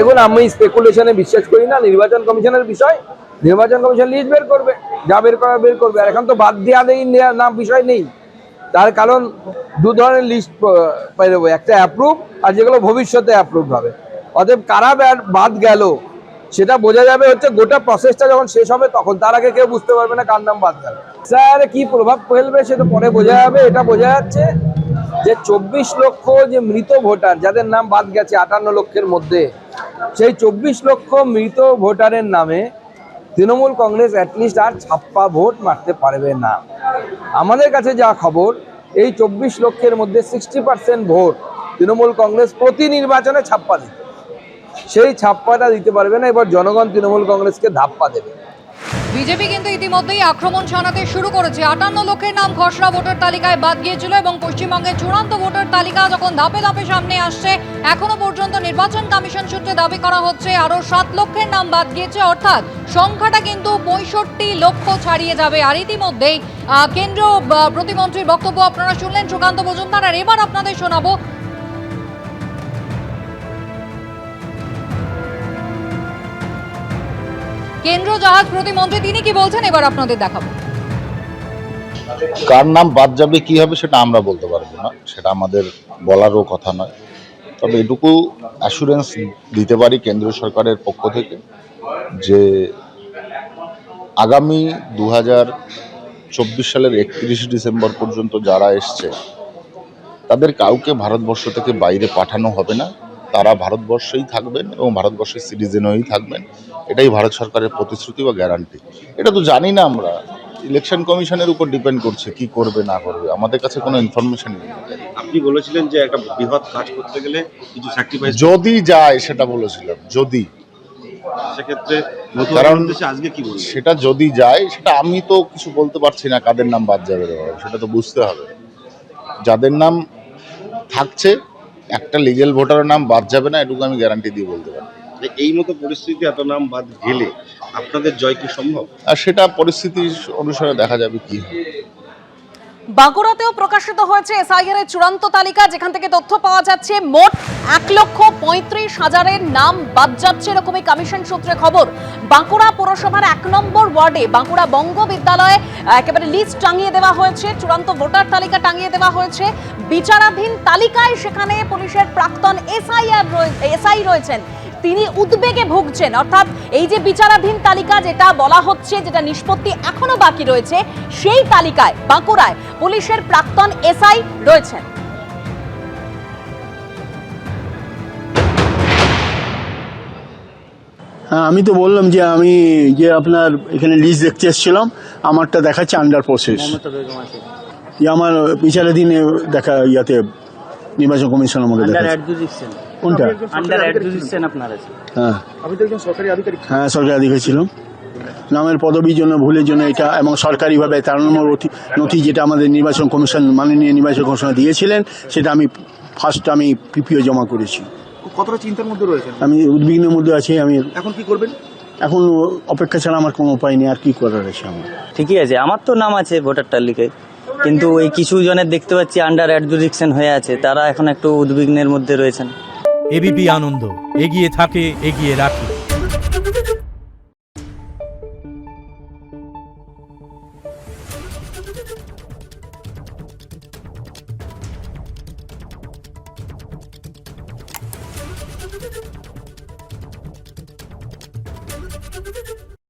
দেখুন, আমি স্পেকুলেশনে বিশ্বাস করি না। নির্বাচন কমিশনের বিষয়, নির্বাচন কমিশন লিস্ট বের করবে, যা বের করা বের করবে। আর এখন তো বাদ দেওয়া নাম বিষয় নেই, তার কারণ দু ধরনের লিস্ট বেরোবে, একটা অ্যাপ্রুভ আর যেগুলো ভবিষ্যতে অ্যাপ্রুভ হবে। অতএব কারা বাদ গেল সেটা বোঝা যাবে হচ্ছে গোটা প্রসেসটা যখন শেষ হবে তখন। তার আগে কেউ বুঝতে পারবে না কার নাম বাদ গেল। স্যার কি প্রভাব ফেলবে সেটা পরে বোঝা যাবে। এটা বোঝা যাচ্ছে যে 24 লক্ষ যে মৃত ভোটার যাদের নাম বাদ গেছে 58 লক্ষের মধ্যে, সেই 24 লক্ষ মৃত ভোটারের নামে তৃণমূল কংগ্রেস অ্যাটলিস্ট আর ছাপ্পা ভোট মারতে পারবে না। আমাদের কাছে যা খবর, এই 24 লক্ষের মধ্যে 60% ভোট তৃণমূল কংগ্রেস প্রতি নির্বাচনে ছাপ্পা দিতে, সেই ছাপ্পাটা দিতে পারবে না। এবার জনগণ তৃণমূল কংগ্রেসকে ধাপ্পা দেবে। বিজেপি কিন্তু ইতিমধ্যেই আক্রমণ শানাতে শুরু করেছে। 58 লক্ষের নাম খসড়া ভোটার তালিকায় বাদ গিয়েছিল এবং পশ্চিমবঙ্গের চূড়ান্ত ভোটার তালিকা যখন ধাপে ধাপে সামনে আসছে, এখনো পর্যন্ত নির্বাচন কমিশন সূত্রে দাবি করা হচ্ছে আরো 7 লক্ষের নাম বাদ গিয়েছে, অর্থাৎ সংখ্যাটা কিন্তু 65 লক্ষ ছাড়িয়ে যাবে। আর ইতিমধ্যেই কেন্দ্রীয় প্রতিমন্ত্রীর বক্তব্য আপনারা শুনলেন, সুকান্ত মজুমদার। আর এবার আপনাদের শোনাবো কেন্দ্রীয় জাহাজ প্রতিমন্ত্রী, তিনি কি বলছেন এবার আপনাদের দেখাবো। কার নাম বাদ যাবে কি হবে সেটা আমরা বলতে পারবো না, সেটা আমাদের বলারও কথা নয়। তবে এটুকু অ্যাসুরেন্স দিতে পারি কেন্দ্রীয় সরকারের পক্ষ থেকে যে আগামী 2024 সালের 31 ডিসেম্বর পর্যন্ত যারা এসছে তাদের কাউকে ভারতবর্ষ থেকে বাইরে পাঠানো হবে না। তারা ভারতবর্ষেই থাকবেন এবং ভারতবর্ষের সিটিজেন হয়েই থাকবেন। এটাই ভারত সরকারের প্রতিশ্রুতি বা গ্যারান্টি। এটা তো জানি না আমরা, ইলেকশন কমিশনের উপর ডিপেন্ড করছে কি করবে না করবে, আমাদের কাছে কোনো ইনফরমেশন নেই। আপনি বলেছিলেন যে একটা বৃহৎ কাজ করতে গেলে কিছু স্যাক্রিফাইস যদি যায়, সেটা বলেছিলাম যদি, সেক্ষেত্রে কারণ আজকে কি বলবেন সেটা যদি যায়, সেটা আমি তো কিছু বলতে পারছি না কাদের নাম বাদ যাবে, সেটা তো বুঝতে হবে। যাদের নাম থাকছে, একটা লিগেল ভোটারের নাম বাদ যাবে না, এটুকু আমি গ্যারান্টি দিয়ে বলতে পারি। এই মতো পরিস্থিতি এত নাম বাদ গেলে আপনাদের জয় কি সম্ভব? আর সেটা পরিস্থিতি অনুসারে দেখা যাবে কি হয়। বাঁকুড়াতেও প্রকাশিত হয়েছে এসআইআর এর চূড়ান্ত তালিকা, যেখান থেকে তথ্য পাওয়া যাচ্ছে মোট 1,35,000 নাম বাদ যাচ্ছে, এরকমই কমিশন সূত্রে খবর। বাঁকুড়া পুরসভার 1 নম্বর ওয়ার্ডে বাঁকুড়া বঙ্গ বিদ্যালয়ে একেবারে লিস্ট টাঙিয়ে দেওয়া হয়েছে, চূড়ান্ত ভোটার তালিকা টাঙিয়ে দেওয়া হয়েছে। বিচারাধীন তালিকায় সেখানে পুলিশের প্রাক্তন এসআই রয়েছেন, তিনি উদ্বেগে ভুগছেন। অর্থাৎ এই যে বিচারাধীন তালিকা যেটা বলা হচ্ছে, যেটা নিষ্পত্তি এখনো বাকি রয়েছে, সেই তালিকায় বাঁকুড়ায় পুলিশের প্রাক্তন এসআই রয়েছেন। হ্যাঁ, আমি তো বললাম যে আমি যে আপনার এখানে লিস্ট দেখতে এসেছিলাম, আমারটা দেখাচ্ছে আন্ডার প্রসেস। আমার বিচারাধীন দেখা ইয়াতে নির্বাচন কমিশন আমাকে দেখাচ্ছে। কোনটা আন্ডার অ্যাডমিনিস্ট্রেশন আপনার আছে? হ্যাঁ, আমি তো একজন সরকারি আধিকারিক। হ্যাঁ, সরকারি আধিকারিক ছিলাম। নামের পদবীর জন্য ভুলের জন্য এটা, এবং সরকারিভাবে 13 নম্বর নথি যেটা আমাদের নির্বাচন কমিশন মাননীয় নির্বাচন কমিশন দিয়েছিলেন, সেটা আমি আমি পিপিও জমা করেছি। কতটা চিন্তার মধ্যে রয়েছেন? আমি উদ্বিগ্নের মধ্যে আছি। আমি এখন কি করবেন? এখন অপেক্ষা ছাড়া আমার কোনো উপায় নেই, আর কি করার আছে আমার। ঠিকই আছে, আমার তো নাম আছে ভোটার তালিকায়, কিন্তু এই কিছু জনের দেখতে পাচ্ছি আন্ডার অ্যাডজুডিকশন হয়ে আছে, তারা এখন একটু উদ্বিগ্নের মধ্যে রয়েছেন। এবিপি আনন্দ, এগিয়ে থাকে, এগিয়ে রাখে।